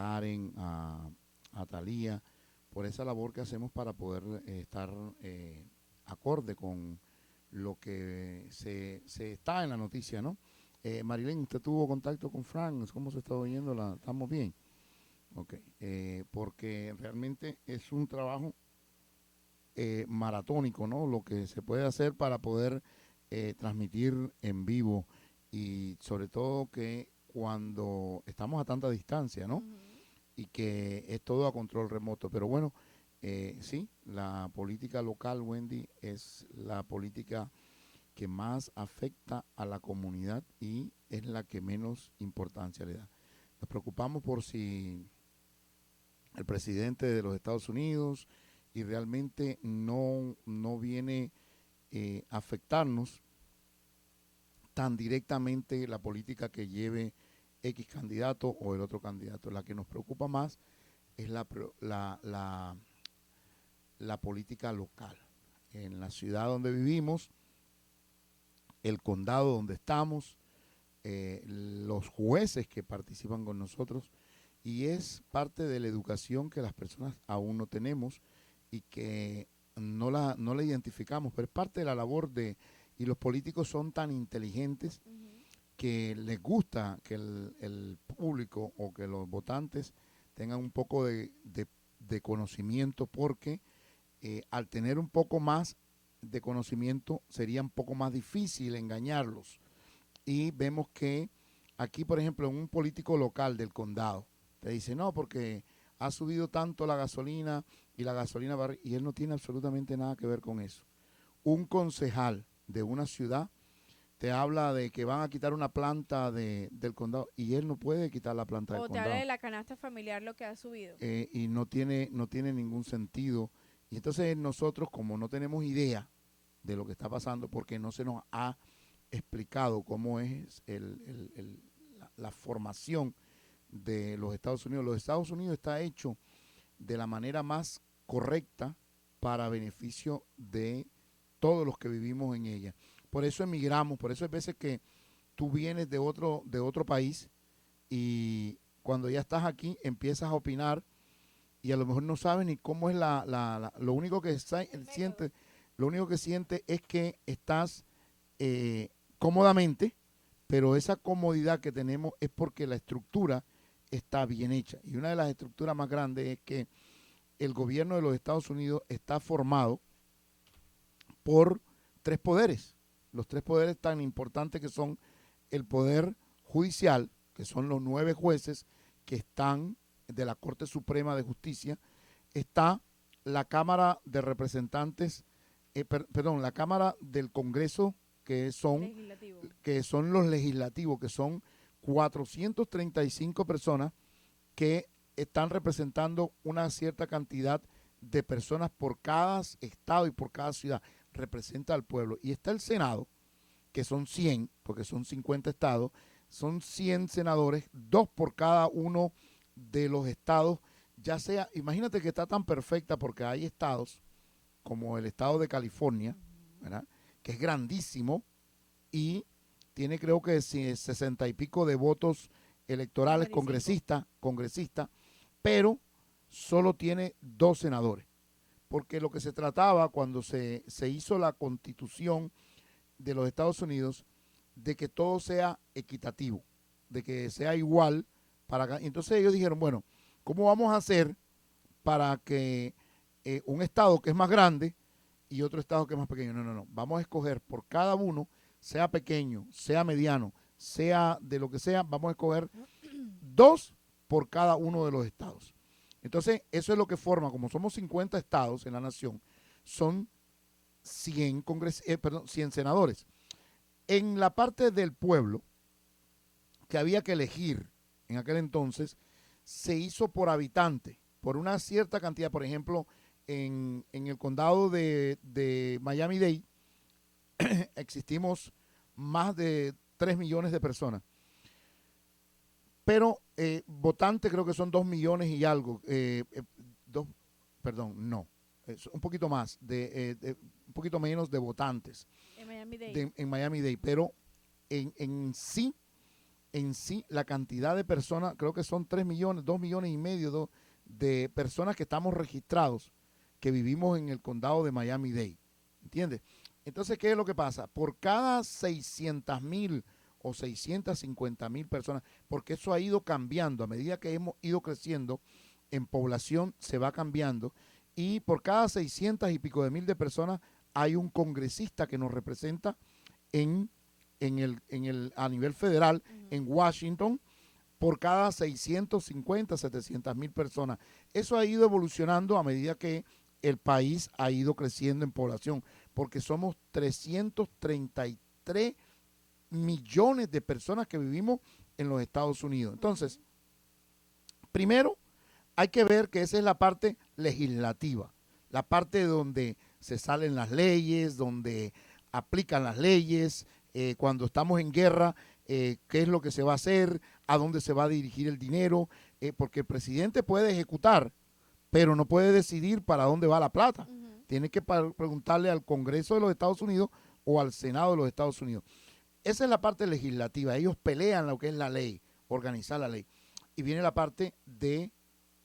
Karen, a Thalía, por esa labor que hacemos para poder estar acorde con lo que se está en la noticia, ¿no? Marilyn, ¿usted tuvo contacto con Frank? ¿Cómo se está oyendo? ¿Estamos bien? Ok, porque realmente es un trabajo maratónico, ¿no? Lo que se puede hacer para poder transmitir en vivo y sobre todo que cuando estamos a tanta distancia, ¿no? Ujú. Y que es todo a control remoto. Pero bueno, sí, la política local, Wendy, es la política que más afecta a la comunidad y es la que menos importancia le da. Nos preocupamos por si el presidente de los Estados Unidos y realmente no viene a afectarnos tan directamente la política que lleve X candidato o el otro candidato. La que nos preocupa más es la política local. En la ciudad donde vivimos, el condado donde estamos, los jueces que participan con nosotros, y es parte de la educación que las personas aún no tenemos y que no la identificamos, pero es parte de la labor de, y los políticos son tan inteligentes Ujú. que les gusta que el público o que los votantes tengan un poco de conocimiento porque al tener un poco más de conocimiento sería un poco más difícil engañarlos. Y vemos que aquí, por ejemplo, un político local del condado te dice, no, porque ha subido tanto la gasolina y la gasolina va, y él no tiene absolutamente nada que ver con eso. Un concejal de una ciudad te habla de que van a quitar una planta del condado y él no puede quitar la planta del O te habla de condado la canasta familiar lo que ha subido. y no tiene ningún sentido. Y entonces nosotros, como no tenemos idea de lo que está pasando, porque no se nos ha explicado cómo es la formación de los Estados Unidos. Los Estados Unidos está hecho de la manera más correcta para beneficio de todos los que vivimos en ella. Por eso emigramos, por eso hay veces que tú vienes de otro país y cuando ya estás aquí empiezas a opinar y a lo mejor no sabes ni cómo es lo único que El método. siente, lo único que siente es que estás cómodamente, pero esa comodidad que tenemos es porque la estructura está bien hecha. Y una de las estructuras más grandes es que el gobierno de los Estados Unidos está formado por tres poderes. Los tres poderes tan importantes que son el poder judicial, que son los 9 jueces que están de la Corte Suprema de Justicia, está la Cámara de Representantes, perdón, la Cámara del Congreso, Legislativo. que son los legislativos, que son 435 personas que están representando una cierta cantidad de personas por cada estado y por cada ciudad. Representa al pueblo. Y está el Senado, que son 100, porque son 50 estados, son 100 senadores, dos por cada uno de los estados, ya sea, imagínate que está tan perfecta porque hay estados como el estado de California, Ujú. ¿verdad? Que es grandísimo y tiene creo que 60 y pico de votos electorales 55. congresistas, pero solo tiene dos senadores. Porque lo que se trataba cuando se hizo la constitución de los Estados Unidos, de que todo sea equitativo, de que sea igual para acá. Entonces ellos dijeron, bueno, ¿cómo vamos a hacer para que un estado que es más grande y otro estado que es más pequeño? No, no, no. Vamos a escoger por cada uno, sea pequeño, sea mediano, sea de lo que sea, vamos a escoger dos por cada uno de los estados. Entonces, eso es lo que forma, como somos 50 estados en la nación, son 100 senadores. En la parte del pueblo, que había que elegir en aquel entonces, se hizo por habitante, por una cierta cantidad. Por ejemplo, en el condado de Miami-Dade existimos más de 3 millones de personas, pero votantes creo que son 2 millones y algo, dos, perdón, no, es un poquito más, un poquito menos de votantes En Miami-Dade. en Miami-Dade, pero en sí en sí la cantidad de personas, creo que son 3 millones, 2 millones y medio de personas que estamos registrados, que vivimos en el condado de Miami-Dade, ¿entiendes? Entonces, ¿qué es lo que pasa? Por cada 600,000 o 650,000 personas, porque eso ha ido cambiando, a medida que hemos ido creciendo en población, se va cambiando, y por cada 600 y pico de mil de personas hay un congresista que nos representa a nivel federal, en Washington, por cada 650, 700,000 personas. Eso ha ido evolucionando a medida que el país ha ido creciendo en población, porque somos 333 millones de personas que vivimos en los Estados Unidos. Entonces, primero hay que ver que esa es la parte legislativa, la parte donde se salen las leyes, donde aplican las leyes, cuando estamos en guerra, qué es lo que se va a hacer, a dónde se va a dirigir el dinero, porque el presidente puede ejecutar, pero no puede decidir para dónde va la plata. Tiene que preguntarle al Congreso de los Estados Unidos o al Senado de los Estados Unidos. Esa es la parte legislativa. Ellos pelean lo que es la ley, organizar la ley. Y viene la parte de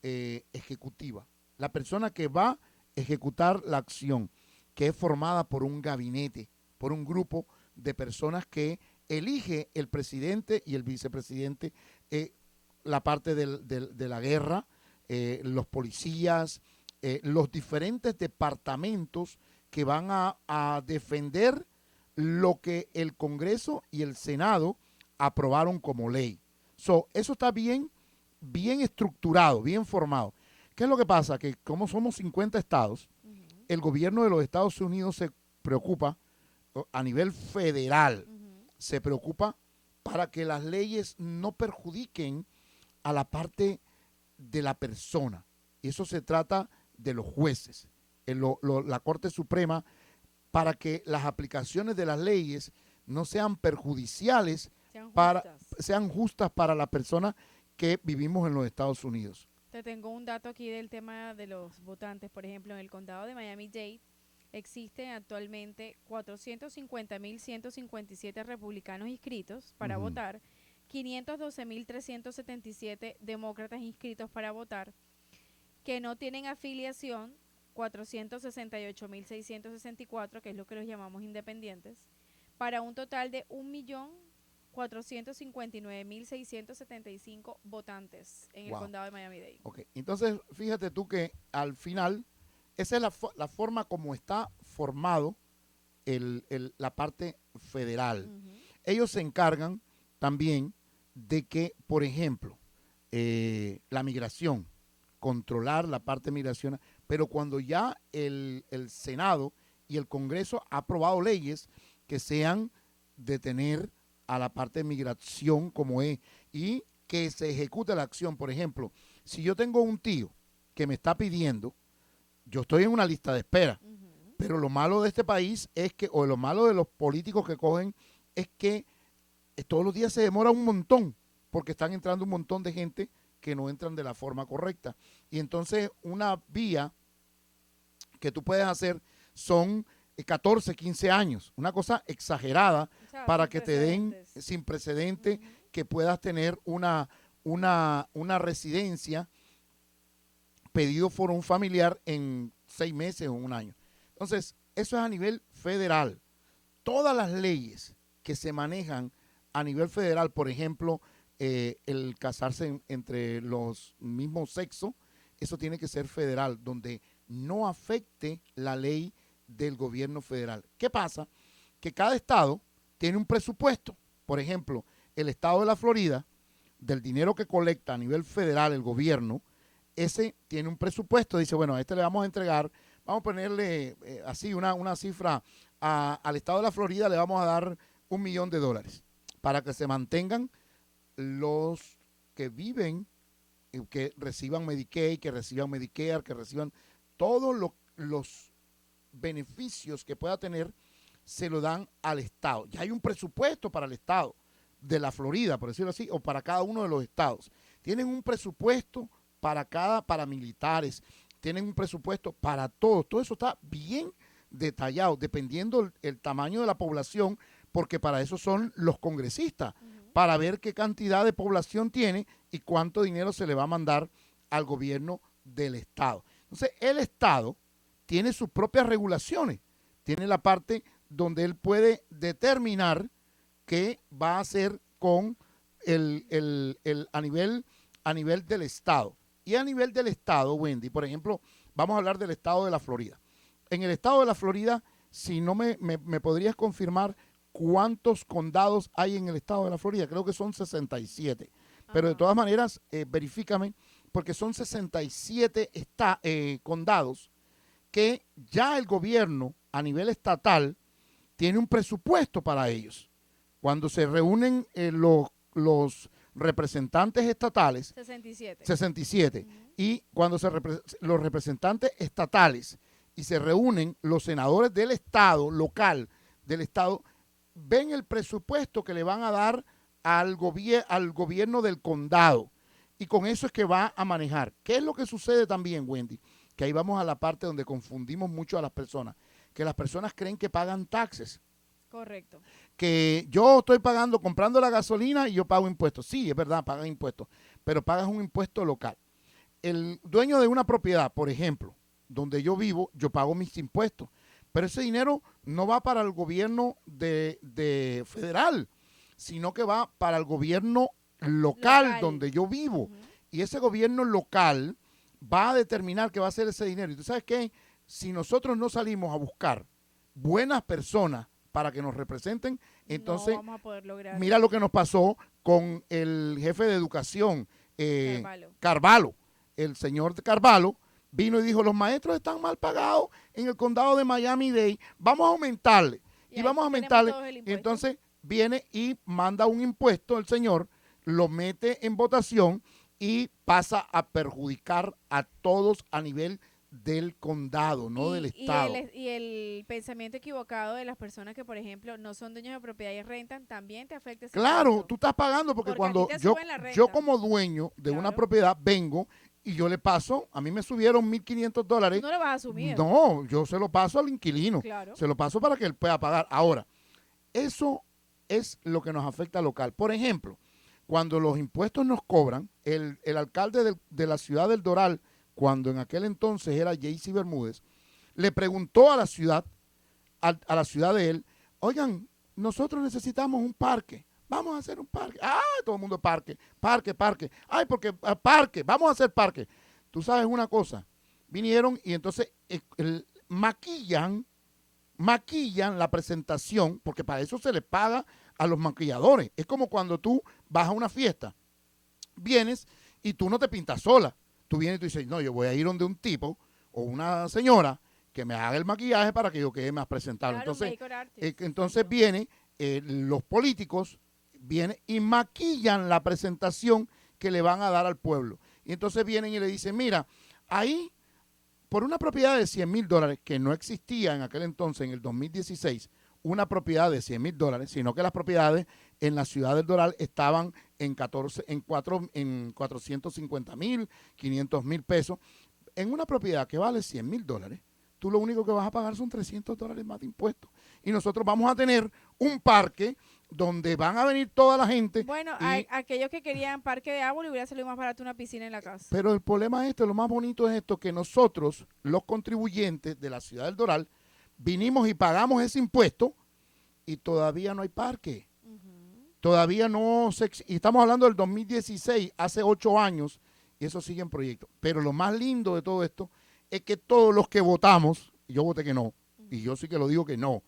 ejecutiva. La persona que va a ejecutar la acción, que es formada por un gabinete, por un grupo de personas que elige el presidente y el vicepresidente, la parte de la guerra, los policías, los diferentes departamentos que van a defender lo que el Congreso y el Senado aprobaron como ley. Eso está bien estructurado, bien formado. ¿Qué es lo que pasa? Que como somos 50 estados, el gobierno de los Estados Unidos se preocupa a nivel federal, se preocupa para que las leyes no perjudiquen a la parte de la persona. Y eso se trata de los jueces, la Corte Suprema, para que las aplicaciones de las leyes no sean perjudiciales, sean justas para la persona que vivimos en los Estados Unidos. Te tengo un dato aquí del tema de los votantes. Por ejemplo, en el condado de Miami-Dade existen actualmente 450,157 republicanos inscritos para votar, 512,377 demócratas inscritos para votar, que no tienen afiliación, 468,664, que es lo que los llamamos independientes, para un total de 1,459,675 votantes en el condado de Miami-Dade. Ok, entonces fíjate tú que al final esa es la forma como está formado la parte federal. Ellos se encargan también de que, por ejemplo, la migración, controlar la parte de migración, pero cuando ya el Senado y el Congreso ha aprobado leyes que sean detener a la parte de migración como es y que se ejecute la acción. Por ejemplo, si yo tengo un tío que me está pidiendo, yo estoy en una lista de espera, pero lo malo de este país es que, o lo malo de los políticos que cogen, es que todos los días se demora un montón, porque están entrando un montón de gente que no entran de la forma correcta. Y entonces una vía que tú puedes hacer son 14, 15 años, una cosa exagerada, o sea, para que te den sin precedente, que puedas tener una residencia pedido por un familiar en 6 meses o un año. Entonces, eso es a nivel federal. Todas las leyes que se manejan a nivel federal, por ejemplo, el casarse entre los mismos sexos, eso tiene que ser federal, donde no afecte la ley del gobierno federal. ¿Qué pasa? Que cada estado tiene un presupuesto. Por ejemplo, el estado de la Florida, del dinero que colecta a nivel federal el gobierno, ese tiene un presupuesto. Dice, bueno, a este le vamos a entregar, vamos a ponerle así una cifra, al estado de la Florida le vamos a dar $1 millón para que se mantengan los que viven, que reciban Medicaid, que reciban Medicare, que reciban todos los beneficios que pueda tener, se lo dan al estado. Ya hay un presupuesto para el estado de la Florida, por decirlo así, o para cada uno de los estados. Tienen un presupuesto para cada paramilitares, tienen un presupuesto para todos. Todo eso está bien detallado, dependiendo el tamaño de la población, porque para eso son los congresistas, para ver qué cantidad de población tiene y cuánto dinero se le va a mandar al gobierno del estado. Entonces, el estado tiene sus propias regulaciones, tiene la parte donde él puede determinar qué va a hacer con a nivel del estado. Y a nivel del estado, Wendy, por ejemplo, vamos a hablar del estado de la Florida. En el estado de la Florida, si no me podrías confirmar cuántos condados hay en el estado de la Florida, creo que son 67. Pero de todas maneras, verifícame, porque son 67 condados que ya el gobierno a nivel estatal tiene un presupuesto para ellos. Cuando se reúnen los representantes estatales, 67, y cuando los representantes estatales y se reúnen los senadores del estado, local del estado, ven el presupuesto que le van a dar al gobierno del condado, y con eso es que va a manejar. ¿Qué es lo que sucede también, Wendy? Que ahí vamos a la parte donde confundimos mucho a las personas, que las personas creen que pagan taxes. Correcto. Que yo estoy comprando la gasolina y yo pago impuestos. Sí, es verdad, pagas impuestos, pero pagas un impuesto local. El dueño de una propiedad, por ejemplo, donde yo vivo, yo pago mis impuestos, pero ese dinero no va para el gobierno de federal, sino que va para el gobierno local donde yo vivo. Y ese gobierno local va a determinar qué va a hacer ese dinero. Y tú sabes qué, si nosotros no salimos a buscar buenas personas para que nos representen, entonces no vamos a poder lograr. Mira lo que nos pasó con el jefe de educación, Carvalho. El señor Carvalho vino y dijo, los maestros están mal pagados en el condado de Miami-Dade, vamos a aumentarle. Y vamos a aumentarle. Entonces viene y manda un impuesto el señor, lo mete en votación y pasa a perjudicar a todos a nivel del condado, no del estado. Y el pensamiento equivocado de las personas que, por ejemplo, no son dueños de propiedad y rentan, también te afecta ese Claro, impuesto. tú estás pagando porque cuando yo como dueño de una propiedad vengo y yo le paso, a mí me subieron $1,500. ¿Tú no lo vas a asumir? No, yo se lo paso al inquilino. Claro. Se lo paso para que él pueda pagar. Ahora, eso es lo que nos afecta local. Por ejemplo, cuando los impuestos nos cobran, el alcalde de la ciudad del Doral, cuando en aquel entonces era Jaycee Bermúdez, le preguntó a la ciudad, a la ciudad de él, oigan, nosotros necesitamos un parque, vamos a hacer un parque. ¡Ah! Todo el mundo parque. ¡Ay, porque parque! Vamos a hacer parque. Tú sabes una cosa, vinieron y entonces maquillan la presentación, porque para eso se les paga a los maquilladores. Es como cuando tú vas a una fiesta, vienes y tú no te pintas sola. Tú vienes y tú dices, no, yo voy a ir donde un tipo o una señora que me haga el maquillaje para que yo quede más presentable. Claro, entonces viene, los políticos vienen y maquillan la presentación que le van a dar al pueblo. Y entonces vienen y le dicen, mira, ahí, por una propiedad de $100,000, que no existía en aquel entonces, en el 2016, una propiedad de $100,000, sino que las propiedades en la ciudad del Doral estaban en 450,000, 500,000 pesos. En una propiedad que vale $100,000, tú lo único que vas a pagar son $300 más de impuestos. Y nosotros vamos a tener un parque donde van a venir toda la gente. Bueno, aquellos que querían parque de agua, le hubiera salido más barato una piscina en la casa. Pero el problema es lo más bonito es esto, que nosotros, los contribuyentes de la ciudad del Doral, vinimos y pagamos ese impuesto y todavía no hay parque. Todavía no y estamos hablando del 2016, hace 8 años, y eso sigue en proyecto. Pero lo más lindo de todo esto es que todos los que votamos, yo voté que no, y yo sí que lo digo que no,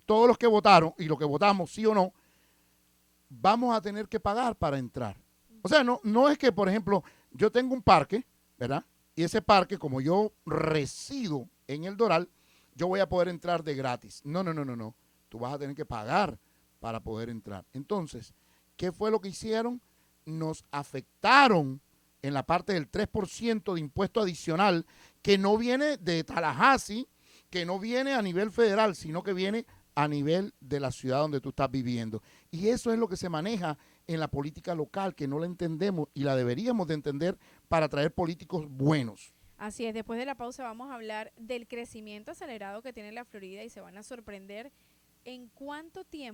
todos los que votaron y los que votamos sí o no, vamos a tener que pagar para entrar. O sea, no es que, por ejemplo, yo tengo un parque, ¿verdad? Y ese parque, como yo resido en el Doral, yo voy a poder entrar de gratis. No. Tú vas a tener que pagar para poder entrar. Entonces, ¿qué fue lo que hicieron? Nos afectaron en la parte del 3% de impuesto adicional, que no viene de Tallahassee, que no viene a nivel federal, sino que viene a nivel de la ciudad donde tú estás viviendo. Y eso es lo que se maneja en la política local, que no la entendemos y la deberíamos de entender para traer políticos buenos. Así es, después de la pausa vamos a hablar del crecimiento acelerado que tiene la Florida y se van a sorprender en cuánto tiempo